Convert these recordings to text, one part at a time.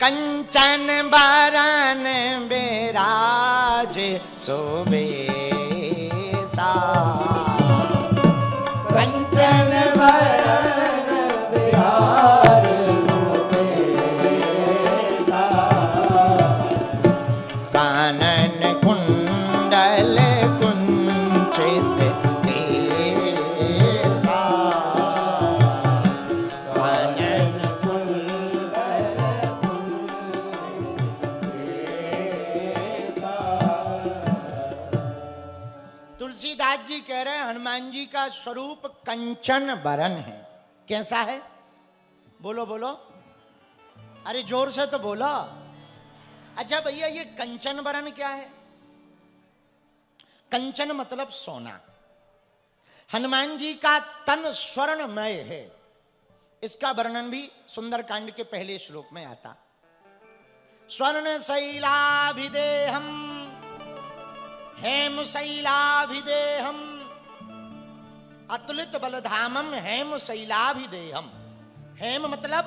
कंचन बरन बिराज सुबेसा। कंचन बरन बिराज सुबेसा। कानन कुंडल कुंचित केसा। कानन कुंडल केसा। तुलसीदास जी कह रहे हैं हनुमान जी का स्वरूप कंचन बरन है। कैसा है? बोलो बोलो, अरे जोर से तो बोलो। अच्छा भैया, ये कंचन बरन क्या है? कंचन मतलब सोना। हनुमान जी का तन स्वर्णमय है। इसका वर्णन भी सुंदरकांड के पहले श्लोक में आता। स्वर्ण शैलाभिदेहम हेम शैलाभिदेहम अतुलित बलधामम हेम शैलाभिदेहम। हेम मतलब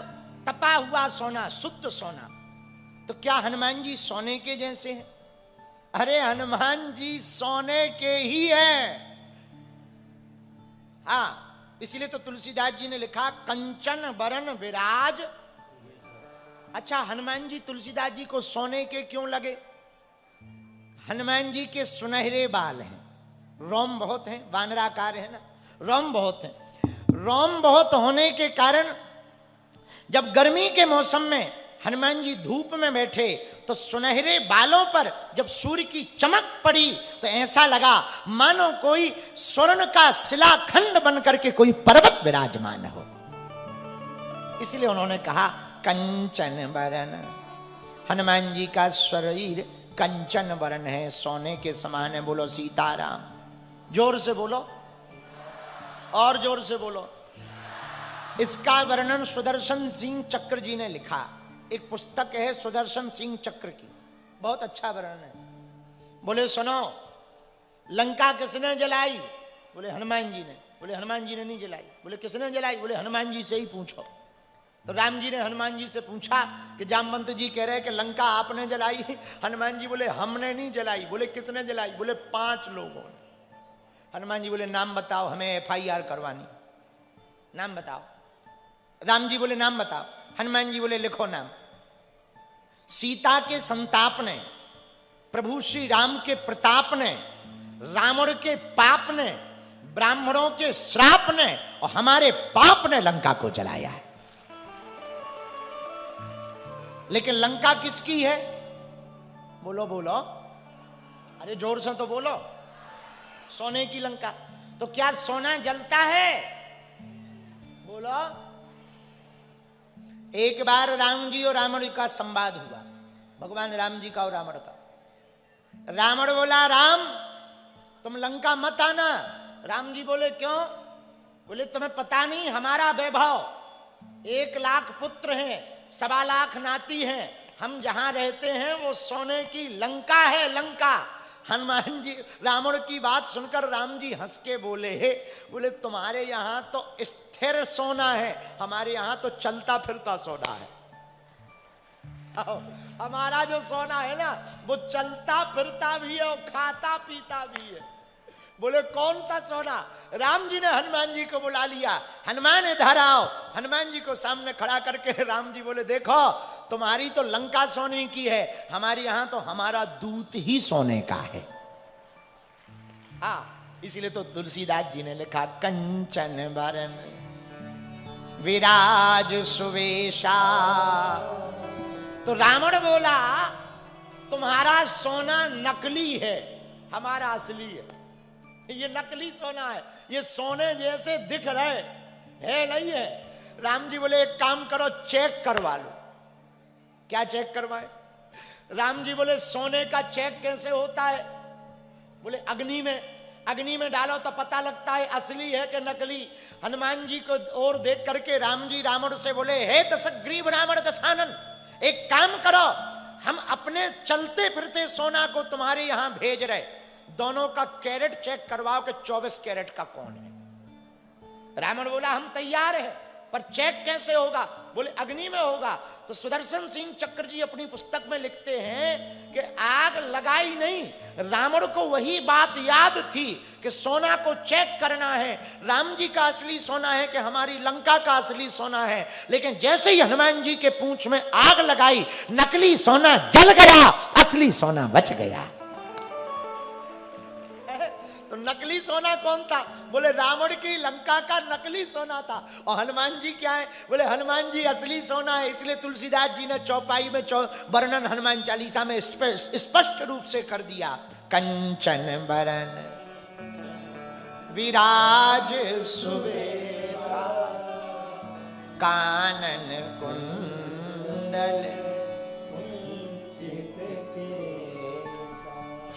तपा हुआ सोना, शुद्ध सोना। तो क्या हनुमान जी सोने के जैसे हैं? अरे हनुमान जी सोने के ही हैं। हाँ, इसलिए तो तुलसीदास जी ने लिखा कंचन बरन विराज। अच्छा, हनुमान जी तुलसीदास जी को सोने के क्यों लगे? हनुमान जी के सुनहरे बाल हैं, रोम बहुत हैं, वानराकार है ना, रोम बहुत हैं। रोम बहुत होने के कारण जब गर्मी के मौसम में हनुमान जी धूप में बैठे तो सुनहरे बालों पर जब सूर्य की चमक पड़ी तो ऐसा लगा मानो कोई स्वर्ण का शिलाखंड बन करके कोई पर्वत विराजमान हो। इसलिए उन्होंने कहा कंचन बरन। हनुमान जी का शरीर कंचन बरन है, सोने के समान है। बोलो सीताराम। जोर से बोलो, और जोर से बोलो। इसका वर्णन सुदर्शन सिंह चक्र जी ने लिखा। एक पुस्तक है सुदर्शन सिंह चक्र की, बहुत अच्छा वर्णन है। बोले सुनो, लंका किसने जलाई? बोले हनुमान जी ने। बोले हनुमान जी ने नहीं जलाई। बोले किसने जलाई? बोले हनुमान जी से ही पूछो। तो राम जी ने हनुमान जी से पूछा कि जामवंत जी कह रहे हैं कि लंका आपने जलाई। हनुमान जी बोले हमने नहीं जलाई। बोले किसने जलाई? बोले 5 लोगों ने। हनुमान जी बोले नाम बताओ, हमें FIR करवानी, नाम बताओ। राम जी बोले नाम बताओ। हनुमान जी बोले लिखो नाम। सीता के संताप ने, प्रभु श्री राम के प्रताप ने, रावण के पाप ने, ब्राह्मणों के श्राप ने और हमारे पाप ने लंका को जलाया है। लेकिन लंका किसकी है? बोलो बोलो, अरे जोर से तो बोलो। सोने की लंका। तो क्या सोना जलता है? बोलो। एक बार राम जी और रावण का संवाद हुआ, भगवान राम जी का और रावण का। रावण बोला राम तुम लंका मत आना। राम जी बोले क्यों? बोले तुम्हें पता नहीं हमारा वैभव, 1 लाख पुत्र हैं, 1.25 लाख नाती हैं, हम जहां रहते हैं वो सोने की लंका है, लंका। हनुमान जी रावण की बात सुनकर राम जी हंस के बोले बोले तुम्हारे यहां तो स्थिर सोना है, हमारे यहां तो चलता फिरता सोना है। हमारा जो सोना है ना वो चलता फिरता भी है और खाता पीता भी है। बोले कौन सा सोना? राम जी ने हनुमान जी को बुला लिया। हनुमान इधर आओ। हनुमान जी को सामने खड़ा करके राम जी बोले देखो तुम्हारी तो लंका सोने की है, हमारे यहां तो हमारा दूत ही सोने का है। हाँ, इसीलिए तो तुलसीदास जी ने लिखा कंचन बरन विराज सुवेशा। तो रावण बोला तुम्हारा सोना नकली है, हमारा असली है। ये नकली सोना है, ये सोने जैसे दिख रहे है नहीं है। राम जी बोले एक काम करो चेक करवा लो। क्या चेक करवाए? राम जी बोले सोने का चेक कैसे होता है? बोले अग्नि में डालो तो पता लगता है असली है कि नकली। हनुमान जी को और देख करके राम जी रावण से बोले हे दशग्रीव रावण दशानन, एक काम करो हम अपने चलते फिरते सोना को तुम्हारे यहां भेज रहे, दोनों का कैरेट चेक करवाओ कि 24 कैरेट का कौन है। रावण बोला हम तैयार हैं। पर चेक कैसे होगा? बोले अग्नि में होगा। तो सुदर्शन सिंह चक्र जी अपनी पुस्तक में लिखते हैं कि आग लगाई नहीं, रावण को वही बात याद थी कि सोना को चेक करना है, राम जी का असली सोना है कि हमारी लंका का असली सोना है। लेकिन जैसे ही हनुमान जी के पूंछ में आग लगाई, नकली सोना जल गया, असली सोना बच गया। तो नकली सोना कौन था? बोले रावण की लंका का नकली सोना था। और हनुमान जी क्या है? बोले हनुमान जी असली सोना है। इसलिए तुलसीदास जी ने चौपाई में वर्णन हनुमान चालीसा में स्पष्ट रूप से कर दिया। कंचन बरन विराज सुबेसा, कानन कुंडल।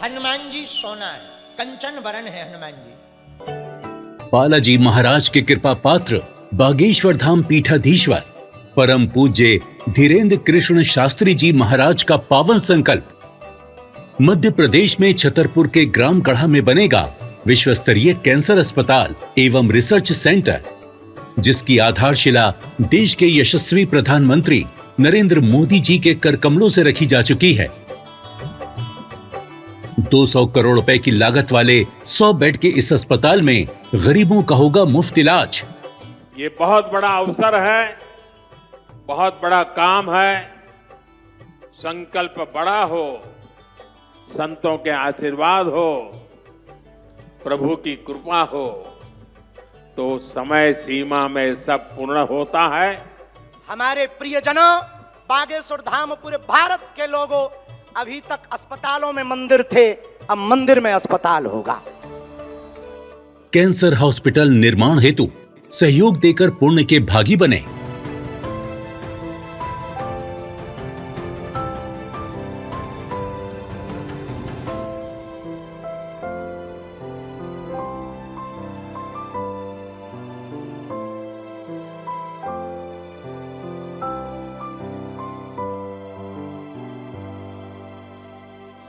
हनुमान जी सोना है, कंचन वरण है हनुमान जी। बालाजी महाराज के कृपा पात्र बागेश्वर धाम पीठाधीश्वर परम पूज्य धीरेन्द्र कृष्ण शास्त्री जी महाराज का पावन संकल्प। मध्य प्रदेश में छतरपुर के ग्राम गढ़ा में बनेगा विश्व स्तरीय कैंसर अस्पताल एवं रिसर्च सेंटर, जिसकी आधारशिला देश के यशस्वी प्रधानमंत्री नरेंद्र मोदी जी के कर कमलों से रखी जा चुकी है। 200 करोड़ रुपए की लागत वाले 100 बेड के इस अस्पताल में गरीबों का होगा मुफ्त इलाज। ये बहुत बड़ा अवसर है, बहुत बड़ा काम है। संकल्प बड़ा हो, संतों के आशीर्वाद हो, प्रभु की कृपा हो, तो समय सीमा में सब पूर्ण होता है। हमारे प्रियजनों, बागेश्वर धाम पूरे भारत के लोगों, अभी तक अस्पतालों में मंदिर थे, अब मंदिर में अस्पताल होगा। कैंसर हॉस्पिटल निर्माण हेतु सहयोग देकर पुण्य के भागी बने।